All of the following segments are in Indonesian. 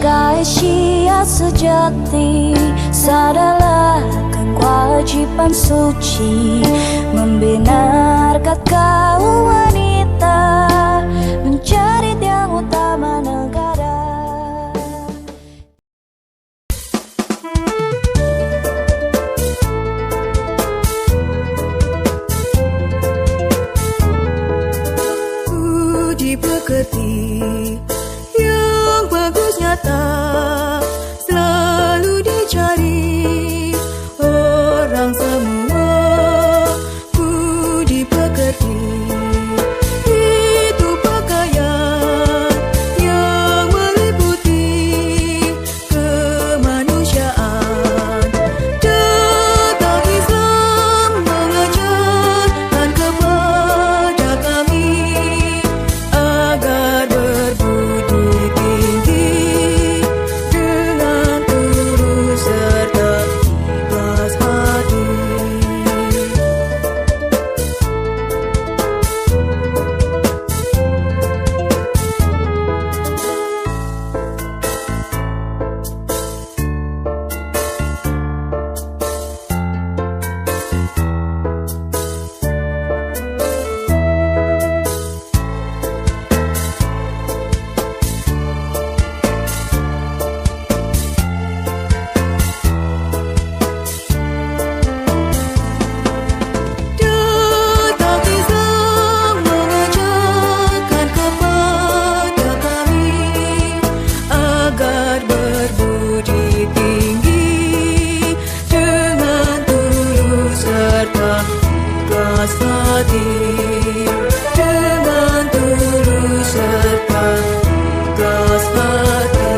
sebagai syiar sejati, sadarlah kan kewajiban suci membina harkat kaum wanita mencari tiang utama negara. Puji pekerti yang bagus nyata selalu dicari orang semua. Puji pekerti itu pakaian yang meliputi kemanusiaan. Tetap Islam mengajarkan kepada kami agar berbudi tinggi dengan tulus serta ikhlas hati. Tetap Islam mengajarkan kepada kami agar berbudi tinggi dengan tulus serta ikhlas hati. Dengan tulus serta ikhlas hati.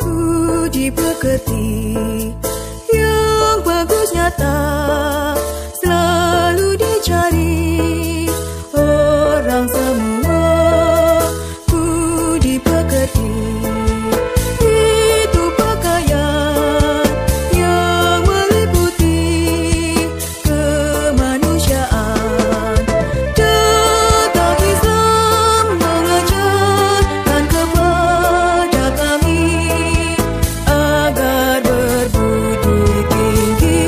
Puji pekerti yang bagus nyata selalu dicari orang semua. Puji pekerti itu pakaian yang meliputi kemanusiaan. Tetap Islam mengajarkan kepada kami agar berbudi tinggi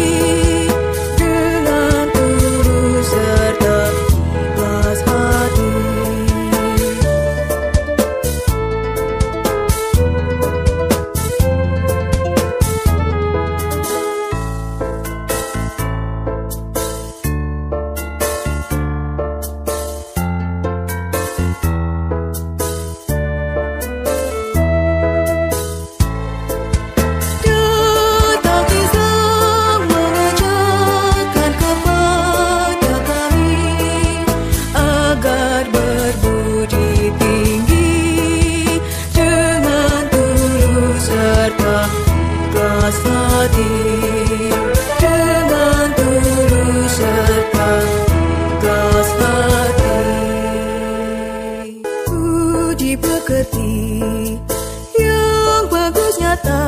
dengan tulus serta ikhlas hati. Tetap Islam mengajarkan kepada kami agar berbudi tinggi dengan tulus serta ikhlas hati. Dengan tulus serta ikhlas hati. Puji pekerti yang bagus nyata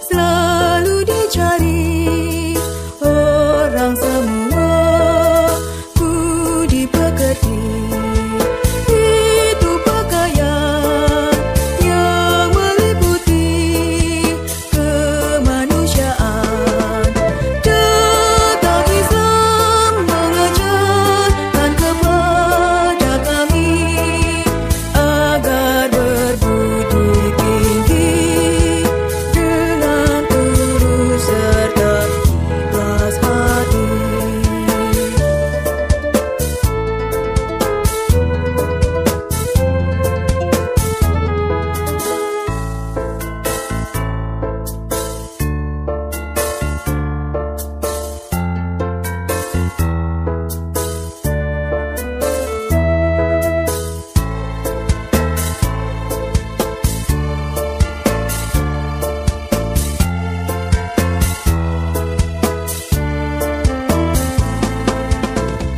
selalu dicari orang semua. Puji pekerti itu pakaian yang meliputi kemanusiaan. Tetap Islam mengajarkan kepada kami agar berbudi tinggi dengan tulus serta ikhlas hati.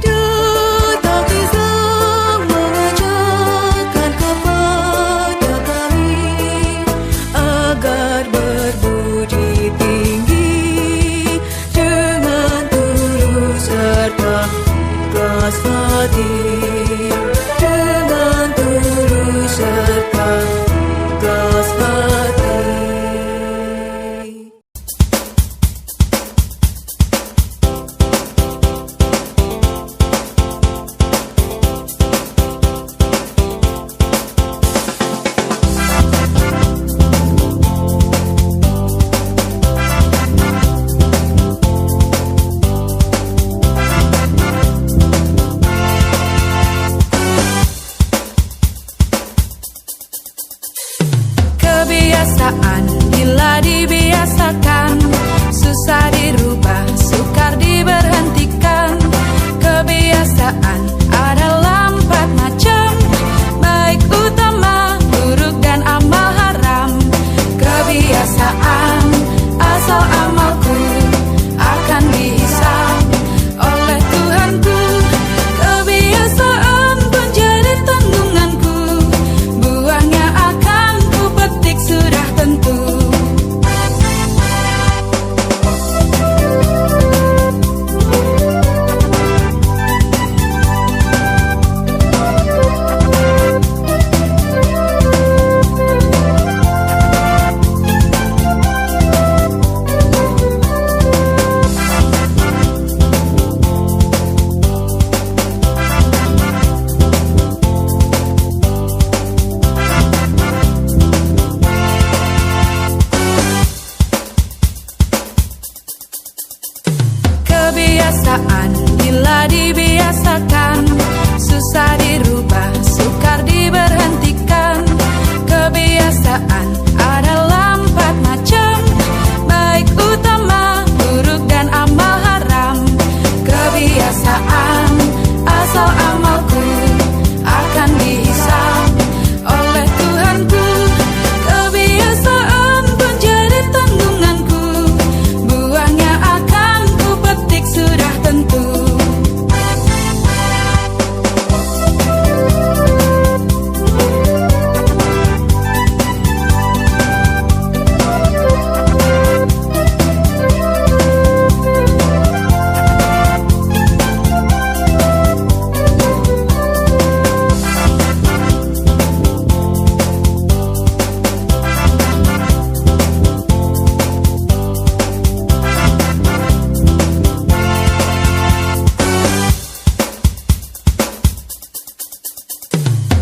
Tetap Islam mengajarkan kepada kami agar berbudi tinggi dengan tulus serta ikhlas hati. Dengan tulus serta Kebiasaan bila dibiasakan, susah dirubah, sukar diberhentikan. Kebiasaan adalah 4 macam, baik, utama, buruk, dan amal haram. Kebiasaan asal amalku akan dihisab oleh Tuhanku. Kebiasaan pun jadi tanggunganku, buahnya akan ku petik sudah tentu.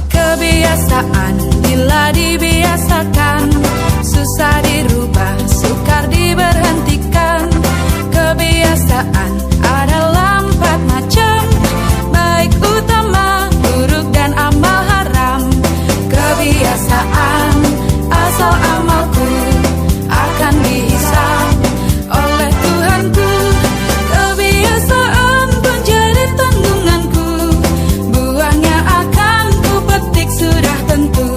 Kebiasaan bila dibiasakan, susah dirubah, sukar diberhentikan. Kebiasaan adalah 4 macam, baik, utama, buruk, dan amal haram. Kebiasaan asal amalku akan dihisab oleh Tuhanku. Kebiasaan pun jadi tanggunganku, buahnya akan ku petik sudah tentu.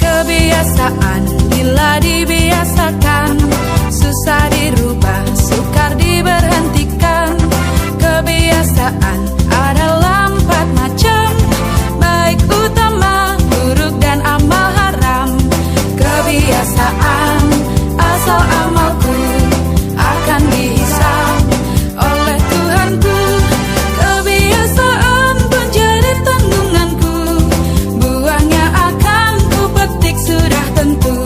Kebiasaan bila dibiasakan, susah dirubah, sukar diberhentikan. Kebiasaan adalah 4 macam, baik, utama, buruk, dan amal haram. Kebiasaan asal amalku akan dihisab oleh Tuhanku. Kebiasaan pun jadi tanggunganku, buahnya akan ku petik sudah tentu.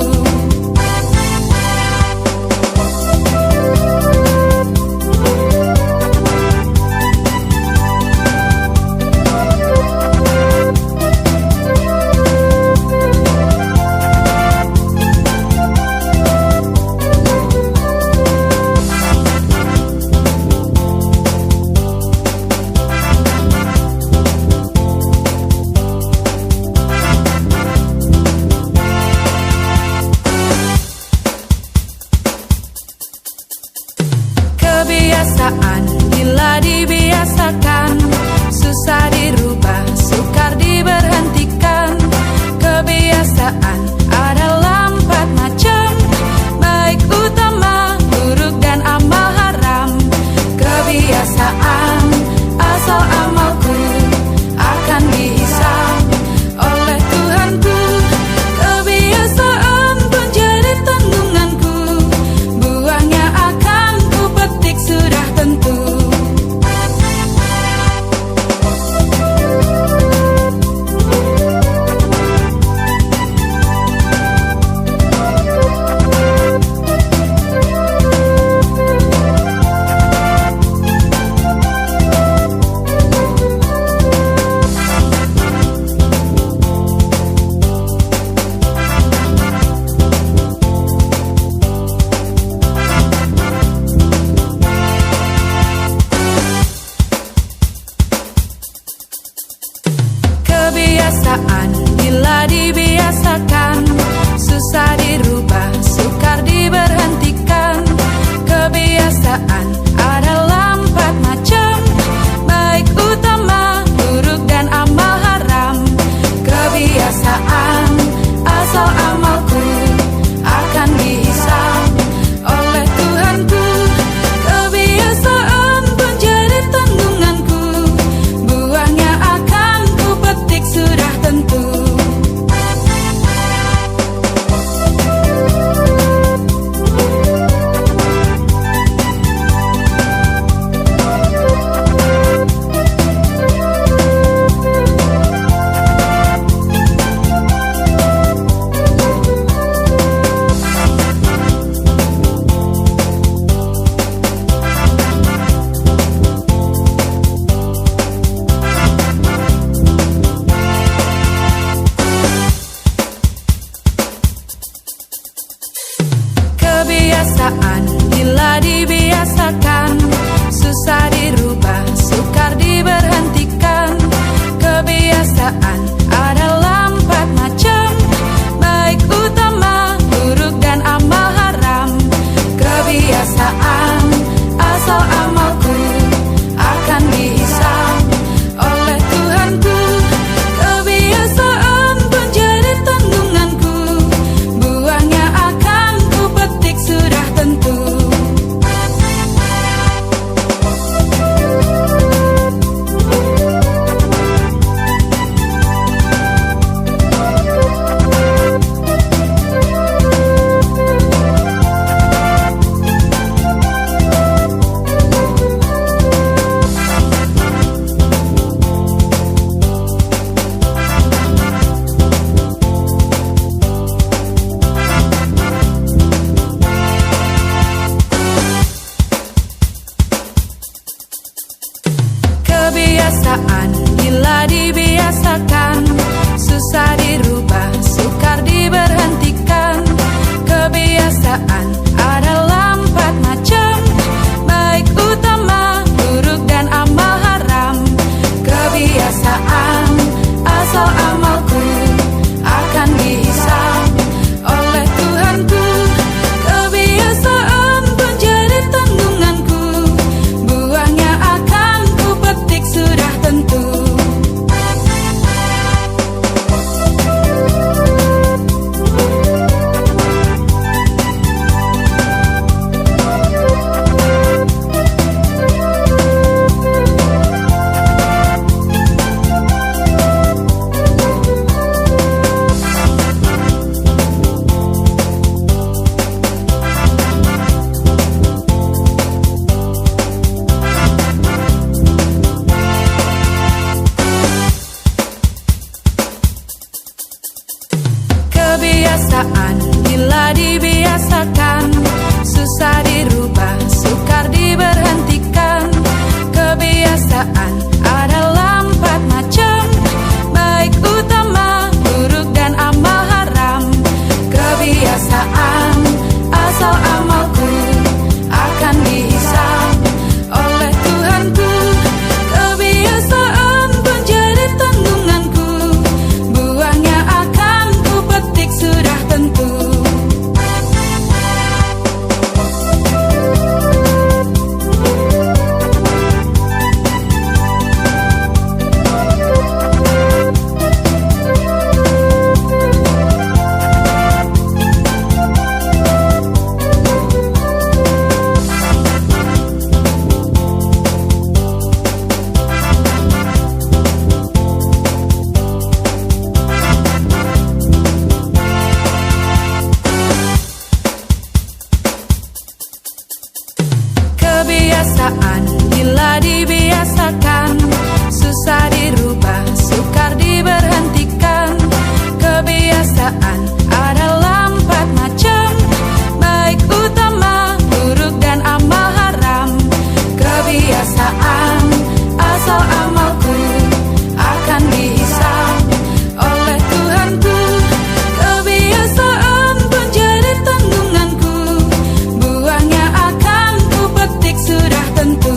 Kebiasaan bila dibiasakan, susah dirubah, sukar diberhentikan. Kebiasaan adalah 4 macam, baik, utama, buruk, dan amal haram. Kebiasaan asal amalku akan dihisab oleh Tuhanku. Kebiasaan pun jadi tanggunganku, buahnya akan ku petik sudah tentu. Kebiasaan bila dibiasakan, susah dirubah, sukar diberhentikan. Kebiasaan adalah 4 macam, baik, utama, buruk, dan amal haram. Kebiasaan asal amalku akan dihisab oleh Tuhanku. Kebiasaan pun jadi tanggunganku, buahnya akan ku petik sudah tentu. Kebiasaan bila dibiasakan, susah dirubah, sukar diberhentikan. Kebiasaan adalah 4 macam, baik, utama, buruk, dan amal haram. Kebiasaan asal amalku akan dihisab oleh Tuhanku. Kebiasaan pun jadi tanggunganku, buahnya akan ku petik sudah tentu. Kebiasaan bila dibiasakan, susah dirubah, sukar diberhentikan. Kebiasaan adalah 4 macam, baik, utama, buruk, dan amal haram. Kebiasaan asal amalku akan dihisab oleh Tuhanku. Kebiasaan pun jadi tanggunganku, buahnya akan ku petik sudah tentu. Kebiasaan bila dibiasakan, susah dirubah, sukar diberhentikan. Kebiasaan adalah 4 macam, baik, utama, buruk, dan amal haram. Kebiasaan asal amalku akan dihisab oleh Tuhanku. Kebiasaan pun jadi tanggunganku, buahnya akan ku petik sudah tentu.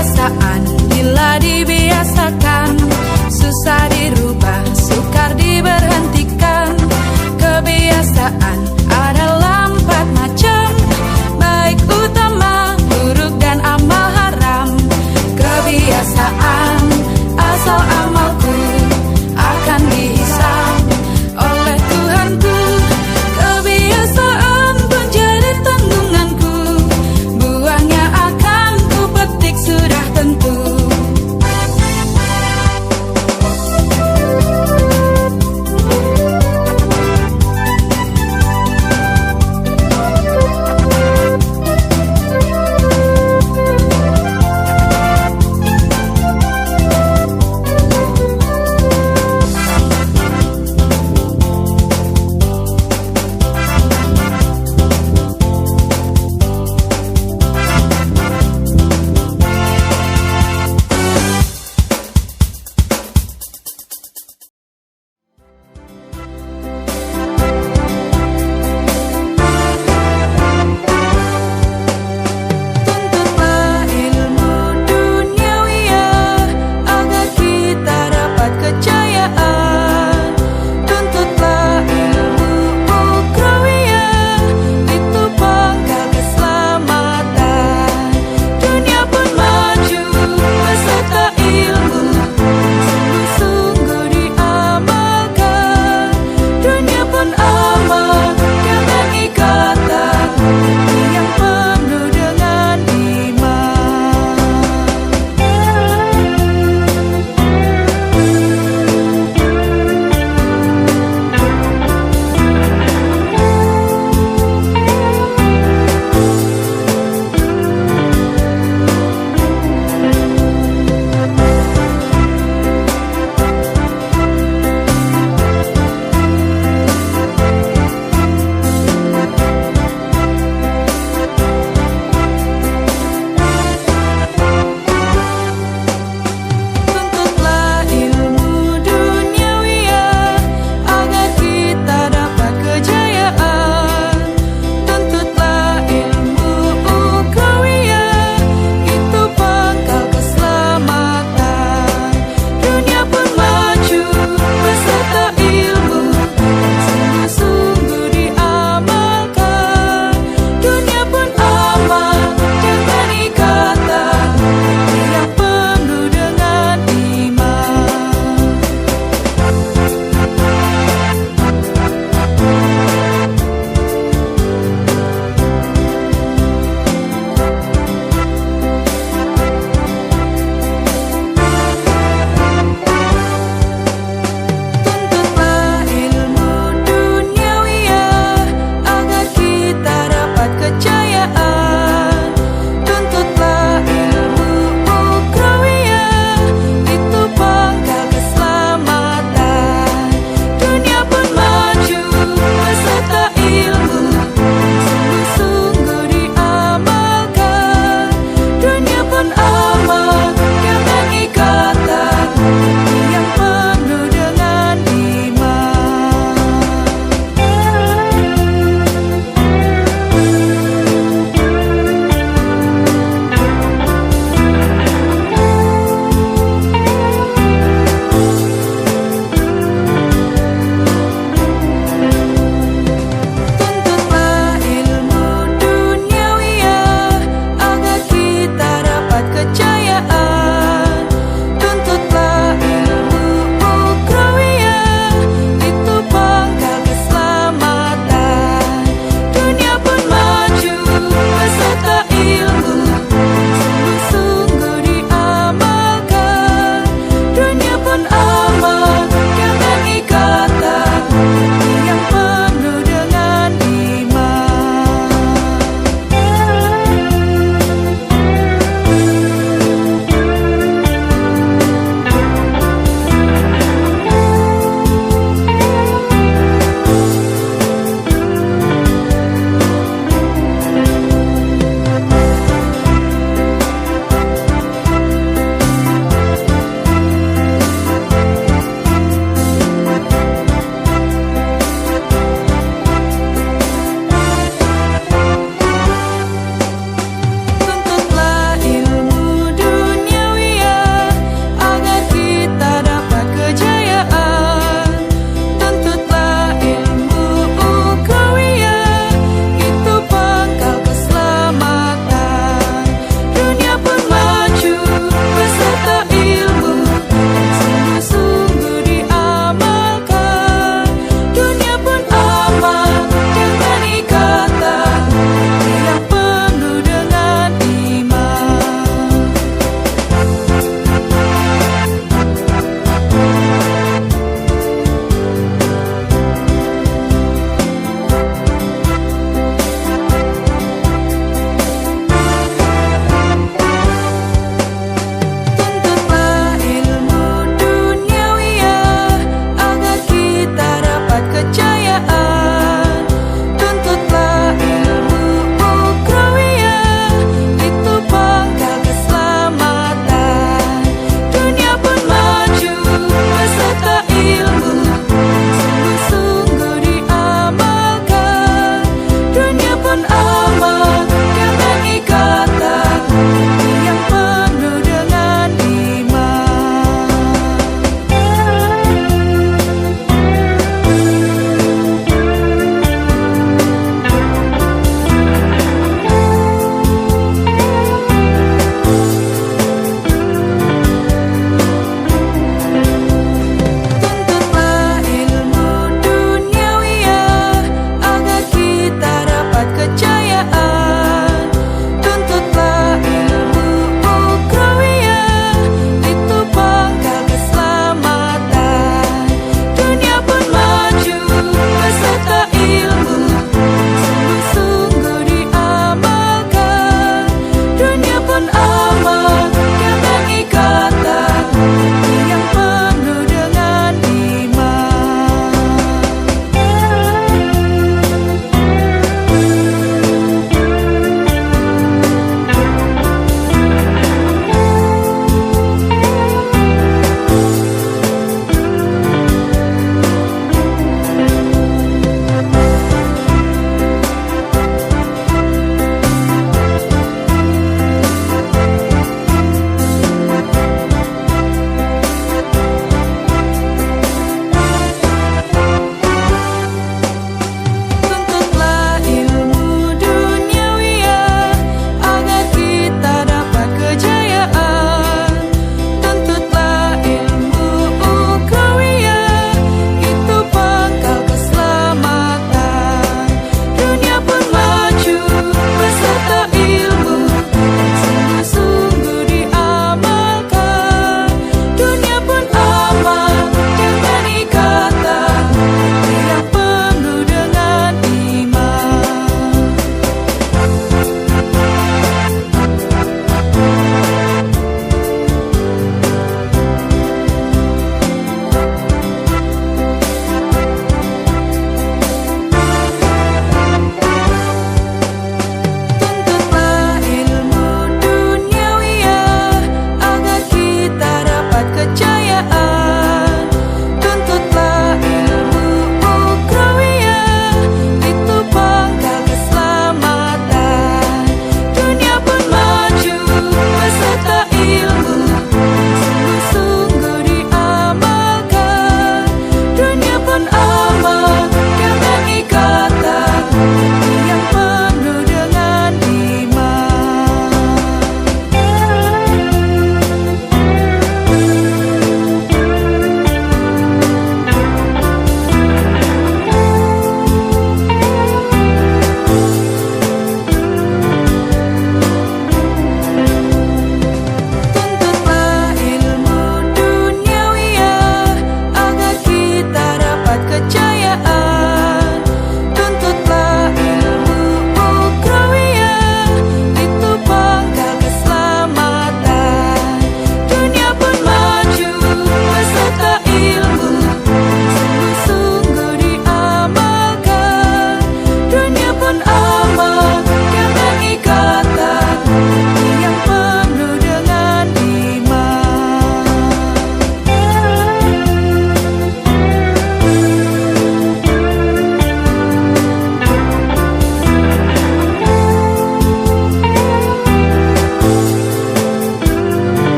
kebiasaan bila dibiasakan, susah dirubah, sukar diberhentikan. Kebiasaan adalah